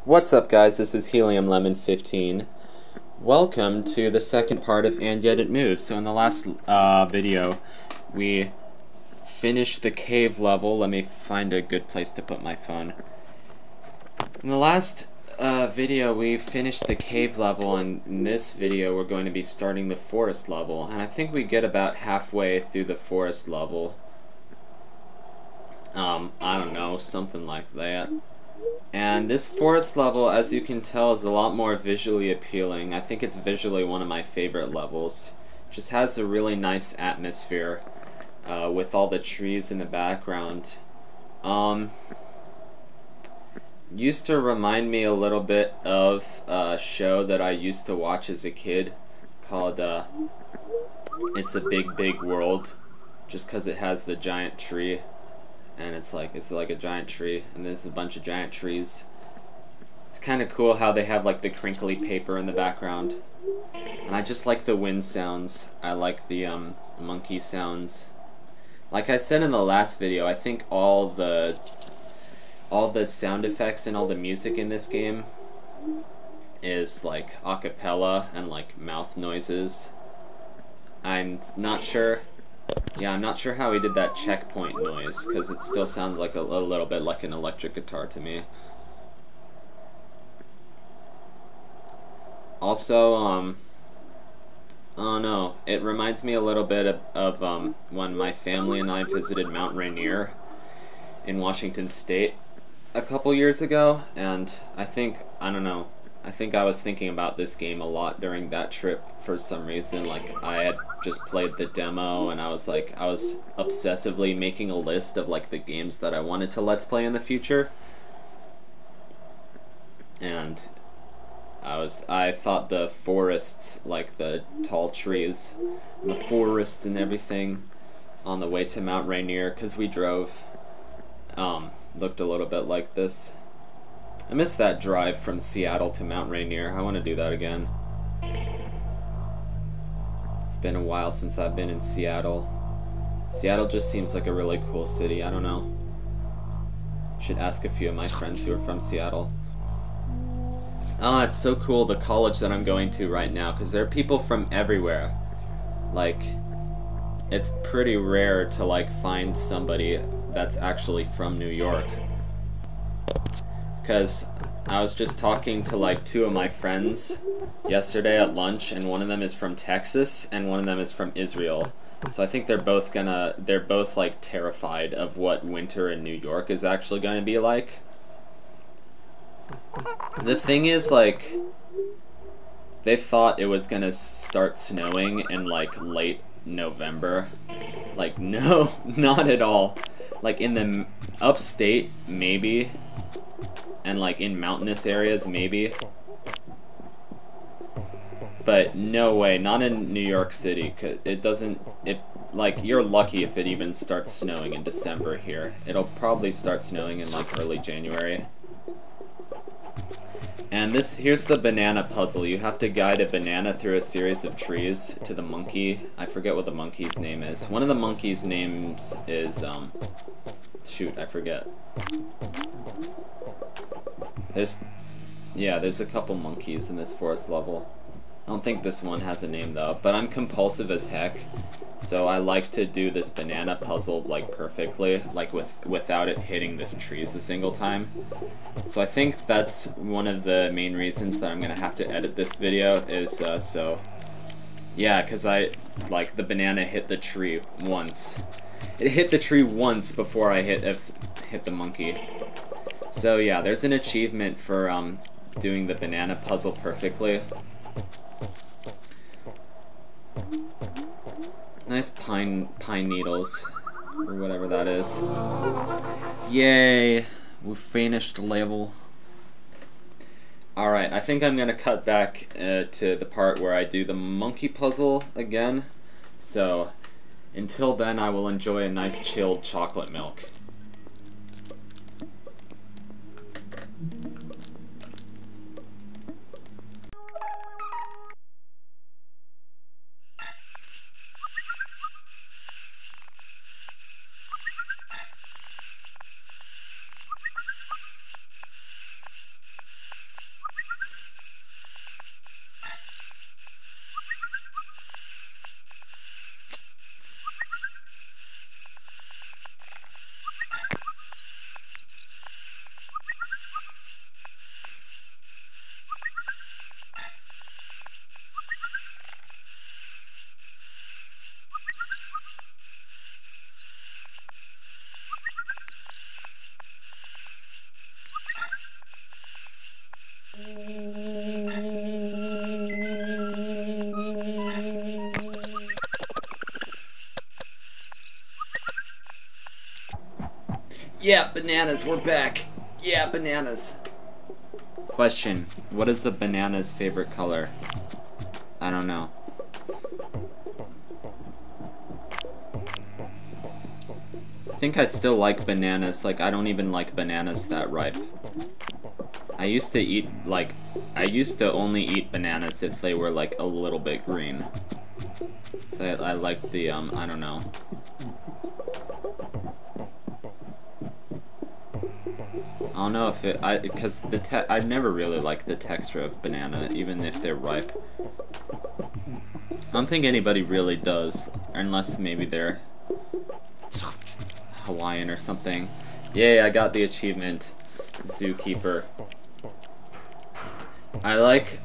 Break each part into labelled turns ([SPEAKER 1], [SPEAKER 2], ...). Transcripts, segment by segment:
[SPEAKER 1] What's up, guys? This is Helium Lemon 15. Welcome to the second part of And Yet It Moves. So in the last video, we finished the cave level. Let me find a good place to put my phone. In the last video, we finished the cave level, and in this video, we're going to be starting the forest level. And I think we get about halfway through the forest level. I don't know, something like that. And this forest level, as you can tell, is a lot more visually appealing. I think it's visually one of my favorite levels. It just has a really nice atmosphere with all the trees in the background. Used to remind me a little bit of a show that I used to watch as a kid called It's a Big, Big World, just because it has the giant tree. And it's like a giant tree, and there's a bunch of giant trees. It's kind of cool how they have like the crinkly paper in the background. And I just like the wind sounds. I like the monkey sounds. Like I said in the last video, I think all the sound effects and all the music in this game is like a cappella and like mouth noises. I'm not sure. Yeah, I'm not sure how he did that checkpoint noise, because it still sounds like a little bit like an electric guitar to me. Also, oh no, it reminds me a little bit of when my family and I visited Mount Rainier in Washington State a couple years ago, and I think I was thinking about this game a lot during that trip for some reason. Like, I had just played the demo, and I was obsessively making a list of like the games that I wanted to Let's Play in the future. And I thought the forests, like the tall trees, and the forests and everything on the way to Mount Rainier, because we drove, looked a little bit like this. I missed that drive from Seattle to Mount Rainier. I want to do that again. It's been a while since I've been in Seattle. Seattle just seems like a really cool city. I don't know. Should ask a few of my friends who are from Seattle. Oh, it's so cool, the college that I'm going to right now, because there are people from everywhere. Like, it's pretty rare to like find somebody that's actually from New York. Because I was just talking to like two of my friends yesterday at lunch, and one of them is from Texas and one of them is from Israel. So I think they're both like terrified of what winter in New York is actually gonna be like. The thing is, like, they thought it was gonna start snowing in like late November. Like, no, not at all. Like in the upstate, maybe. And like in mountainous areas, maybe. But no way, not in New York City, 'cause like, you're lucky if it even starts snowing in December here. It'll probably start snowing in like early January. And here's the banana puzzle. You have to guide a banana through a series of trees to the monkey. I forget what the monkey's name is. One of the monkeys' names is, shoot, I forget. There's a couple monkeys in this forest level. I don't think this one has a name though, but I'm compulsive as heck, so I like to do this banana puzzle like perfectly, like without it hitting the trees a single time. So I think that's one of the main reasons that I'm gonna have to edit this video is yeah, because like the banana hit the tree once. It hit the tree once before I hit the monkey. So yeah, there's an achievement for doing the banana puzzle perfectly. Nice pine needles, or whatever that is. Yay, we finished the level. Alright, I think I'm gonna cut back to the part where I do the monkey puzzle again. So until then, I will enjoy a nice chilled chocolate milk. Yeah, bananas, we're back. Yeah, bananas. Question, what is a banana's favorite color? I don't know. I think I still like bananas. Like, I don't even like bananas that ripe. I used to only eat bananas if they were like a little bit green. So I like the, I don't know. I don't know if it, because I never really liked the texture of banana, even if they're ripe. I don't think anybody really does, unless maybe they're Hawaiian or something. Yay, I got the achievement, Zookeeper. I like,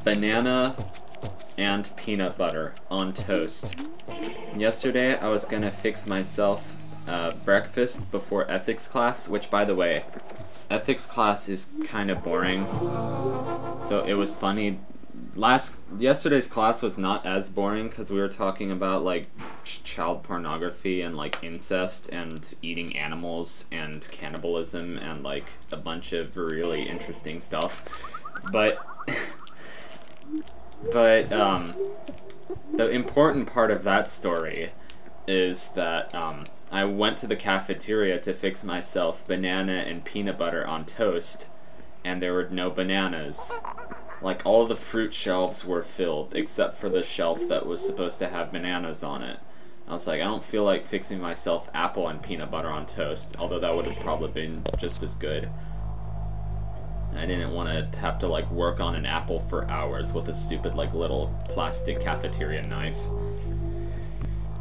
[SPEAKER 1] banana and peanut butter on toast. Yesterday, I was gonna fix myself breakfast before ethics class, which, by the way, ethics class is kind of boring. So it was funny. Yesterday's class was not as boring because we were talking about like child pornography and like incest and eating animals and cannibalism and like a bunch of really interesting stuff. But the important part of that story is that I went to the cafeteria to fix myself banana and peanut butter on toast, and there were no bananas. Like, all the fruit shelves were filled, except for the shelf that was supposed to have bananas on it. I was like, I don't feel like fixing myself apple and peanut butter on toast, although that would have probably been just as good. I didn't want to have to, like, work on an apple for hours with a stupid, like, little plastic cafeteria knife.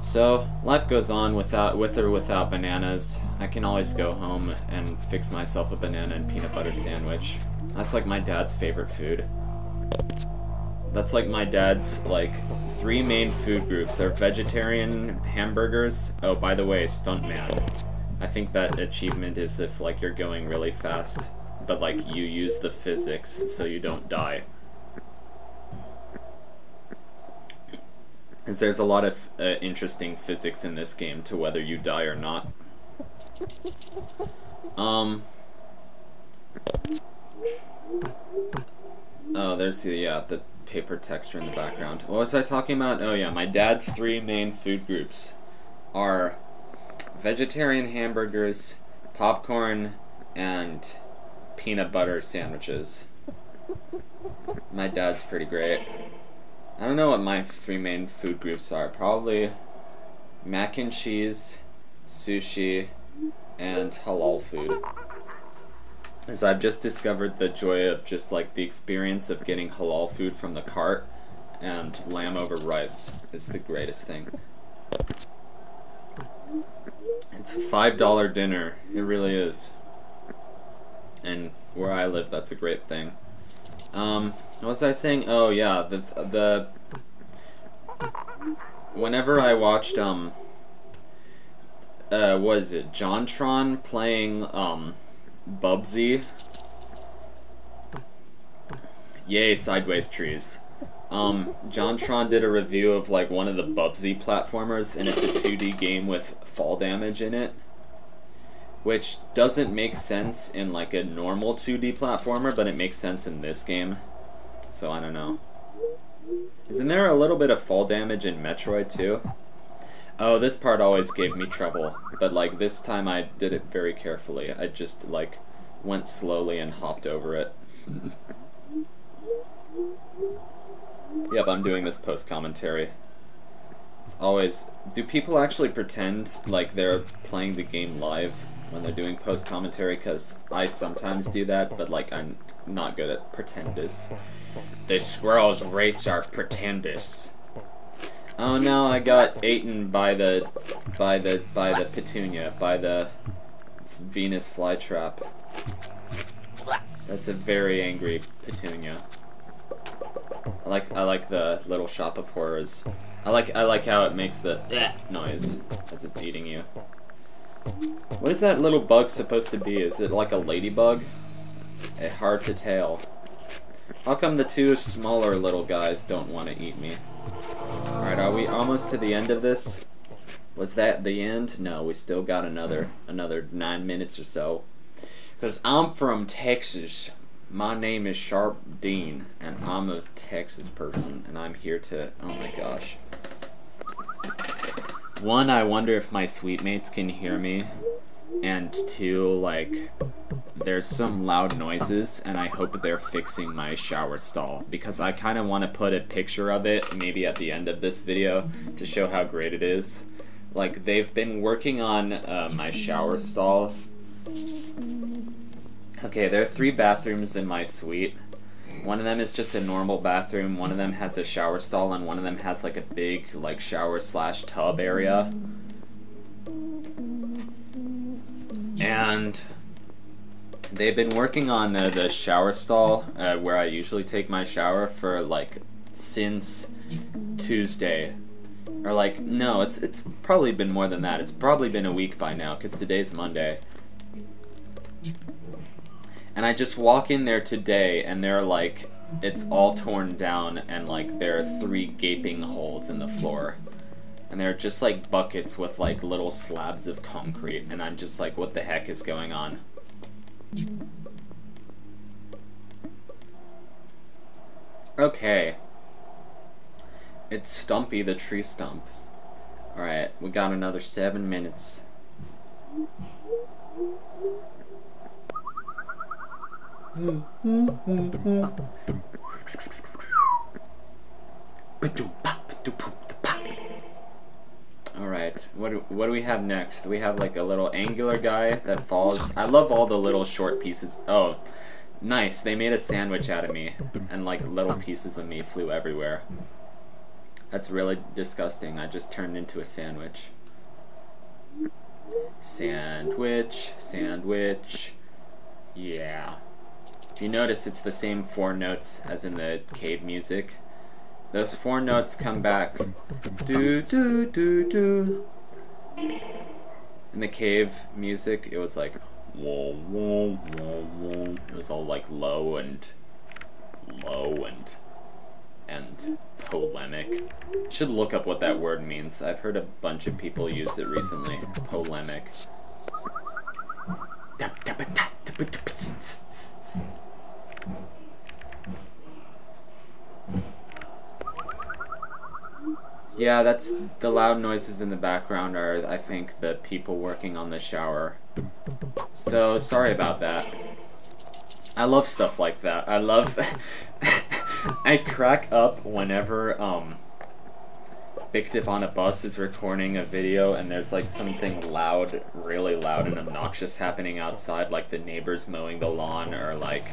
[SPEAKER 1] So, life goes on with or without bananas. I can always go home and fix myself a banana and peanut butter sandwich. That's like my dad's favorite food. That's like my dad's, like, 3 main food groups are vegetarian hamburgers. Oh, by the way, stuntman. I think that achievement is if, like, you're going really fast, but, like, you use the physics so you don't die. Because there's a lot of interesting physics in this game to whether you die or not. Oh, there's the paper texture in the background. What was I talking about? Oh yeah, my dad's 3 main food groups are vegetarian hamburgers, popcorn, and peanut butter sandwiches. My dad's pretty great. I don't know what my 3 main food groups are. Probably mac and cheese, sushi, and halal food. As I've just discovered the joy of just like the experience of getting halal food from the cart, and lamb over rice is the greatest thing. It's a $5 dinner. It really is. And where I live, that's a great thing. What was I saying? Oh yeah, whenever I watched was it JonTron playing Bubsy? Yay, sideways trees. JonTron did a review of like one of the Bubsy platformers, and it's a 2D game with fall damage in it, which doesn't make sense in like a normal 2D platformer, but it makes sense in this game. So I don't know. Isn't there a little bit of fall damage in Metroid too? Oh, this part always gave me trouble, but like this time I did it very carefully. I just like went slowly and hopped over it. Yep, I'm doing this post-commentary. It's always... Do people actually pretend like they're playing the game live when they're doing post-commentary? Because I sometimes do that, but like I'm not good at pretenders. The squirrel's rates are pretenders. Oh no, I got eaten by the petunia, by the Venus flytrap. That's a very angry petunia. I like the Little Shop of Horrors. I like how it makes the noise as it's eating you. What is that little bug supposed to be? Is it like a ladybug? Hard to tell. How come the 2 smaller little guys don't want to eat me? Alright, are we almost to the end of this? Was that the end? No, we still got another 9 minutes or so. Because I'm from Texas. My name is Sharp Dean, and I'm a Texas person, and I'm here to... Oh my gosh. One, I wonder if my suitemates can hear me. And two, like, there's some loud noises, and I hope they're fixing my shower stall. Because I kind of want to put a picture of it, maybe at the end of this video, to show how great it is. Like, they've been working on my shower stall. Okay, there are 3 bathrooms in my suite. One of them is just a normal bathroom, one of them has a shower stall, and one of them has like a big like shower/tub area. And they've been working on the shower stall where I usually take my shower for like since Tuesday. Or like, no, it's probably been more than that. It's probably been a week by now, because today's Monday. And I just walk in there today, and they're like, it's all torn down, and like there are 3 gaping holes in the floor. And they're just like buckets with like little slabs of concrete, and I'm just like, what the heck is going on? Okay. It's Stumpy the tree stump. Alright, we got another 7 minutes. Alright, what do we have next? We have like a little angular guy that falls. I love all the little short pieces. Oh, nice. They made a sandwich out of me, and like little pieces of me flew everywhere. That's really disgusting. I just turned into a sandwich. Sandwich, sandwich. Yeah. If you notice, it's the same 4 notes as in the cave music. Those 4 notes come back. Do, do, do, do. In the cave music, it was like, whoa, whoa, whoa, whoa. It was all like low and polemic. Should look up what that word means. I've heard a bunch of people use it recently. Polemic. Yeah, that's the loud noises in the background are, I think, the people working on the shower. So, sorry about that. I love stuff like that. I love... I crack up whenever, Big Tip on a Bus is recording a video and there's like something loud, really loud and obnoxious happening outside, like the neighbors mowing the lawn, or like,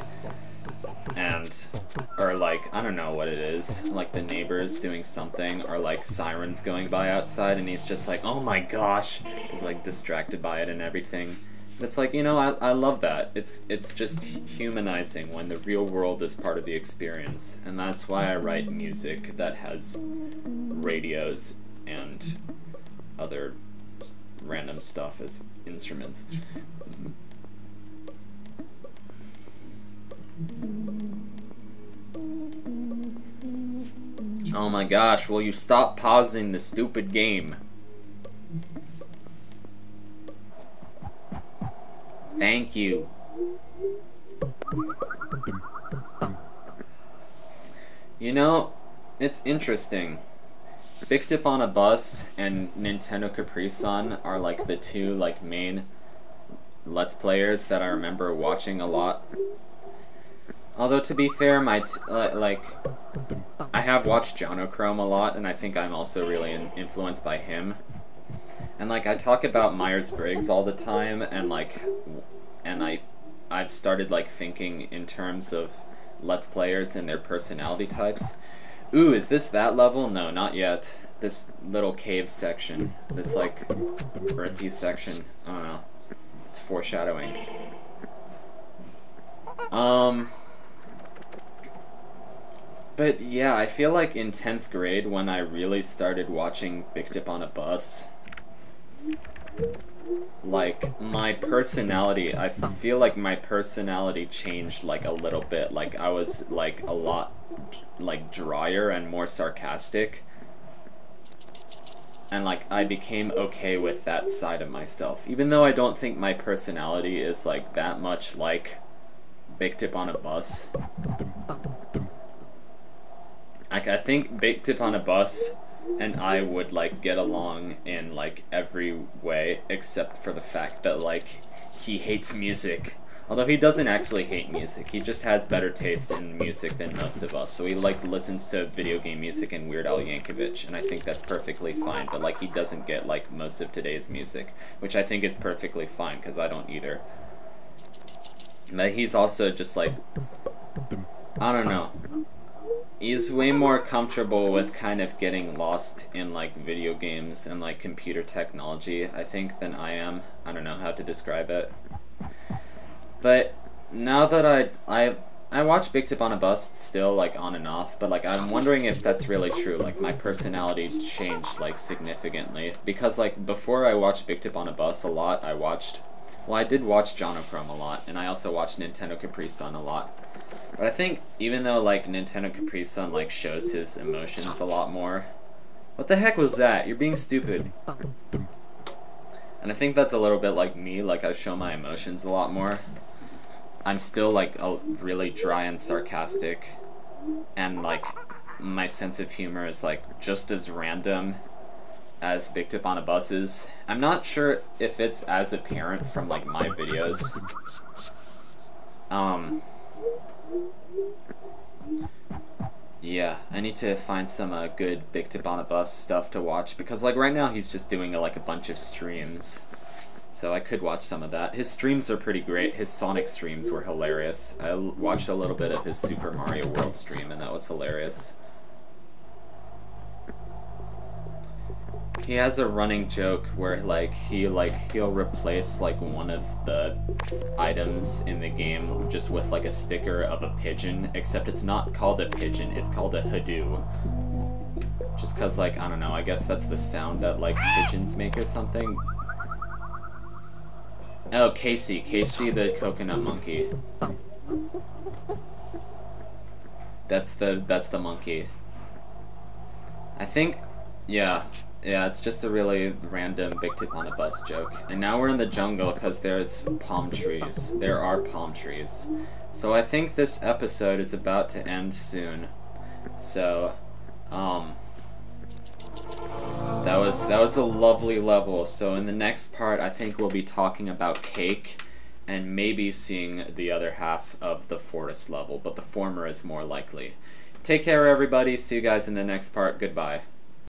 [SPEAKER 1] or like, I don't know what it is, like the neighbors doing something, or like sirens going by outside, and he's just like, oh my gosh, he's like distracted by it and everything. It's like, you know, I love that. It's just humanizing when the real world is part of the experience. And that's why I write music that has radios and other random stuff as instruments. Oh my gosh, will you stop pausing the stupid game? Thank you. You know, it's interesting. Big Tip on a Bus and Nintendo Capri Sun are like the 2 like main Let's Players that I remember watching a lot. Although to be fair, I have watched Jonochrome a lot, and I think I'm also really influenced by him. And like I talk about Myers-Briggs all the time, and I've started like thinking in terms of Let's Players and their personality types. Ooh, is this that level? No, not yet. This little cave section, this like earthy section. I don't know. It's foreshadowing. But yeah, I feel like in 10th grade when I really started watching Big Tip on a Bus, like my personality, I feel like my personality changed like a little bit. Like I was like a lot like drier and more sarcastic. and like I became okay with that side of myself, even though I don't think my personality is like that much like Big Tip on a Bus. Like I think Big Tip on a Bus and I would like get along in like every way except for the fact that like he hates music. Although he doesn't actually hate music, he just has better taste in music than most of us. So he like listens to video game music and Weird Al Yankovic, and I think that's perfectly fine. But like he doesn't get like most of today's music, which I think is perfectly fine because I don't either. But he's also just like, I don't know. He's way more comfortable with kind of getting lost in like video games and like computer technology, I think, than I am. I don't know how to describe it. But now that I watch Big Tip on a Bus still like on and off, but like I'm wondering if that's really true. Like my personality changed like significantly because like before I watched Big Tip on a Bus a lot, I did watch Jonochrome a lot, and I also watched Nintendo Capri Sun a lot. But I think even though like Nintendo Capri Sun like shows his emotions a lot more. What the heck was that? You're being stupid. And I think that's a little bit like me, like I show my emotions a lot more. I'm still like really dry and sarcastic, and like my sense of humor is like just as random as Big Tip on a Bus is. I'm not sure if it's as apparent from like my videos. Yeah, I need to find some good Big Tip on a Bus stuff to watch because like right now he's just doing like a bunch of streams. So I could watch some of that. His streams are pretty great. His Sonic streams were hilarious. I watched a little bit of his Super Mario World stream, and that was hilarious. He has a running joke where like he'll replace like one of the items in the game just with like a sticker of a pigeon, except it's not called a pigeon, it's called a hoodoo. Just cause like, I don't know, I guess that's the sound that like pigeons make or something. Oh, Casey the coconut monkey. That's the monkey. I think, yeah, it's just a really random Big Tip on a Bus joke. And now we're in the jungle because there's palm trees. There are palm trees. So I think this episode is about to end soon. So, that was a lovely level. So in the next part, I think we'll be talking about cake and maybe seeing the other half of the forest level, but the former is more likely. Take care, everybody. See you guys in the next part. Goodbye.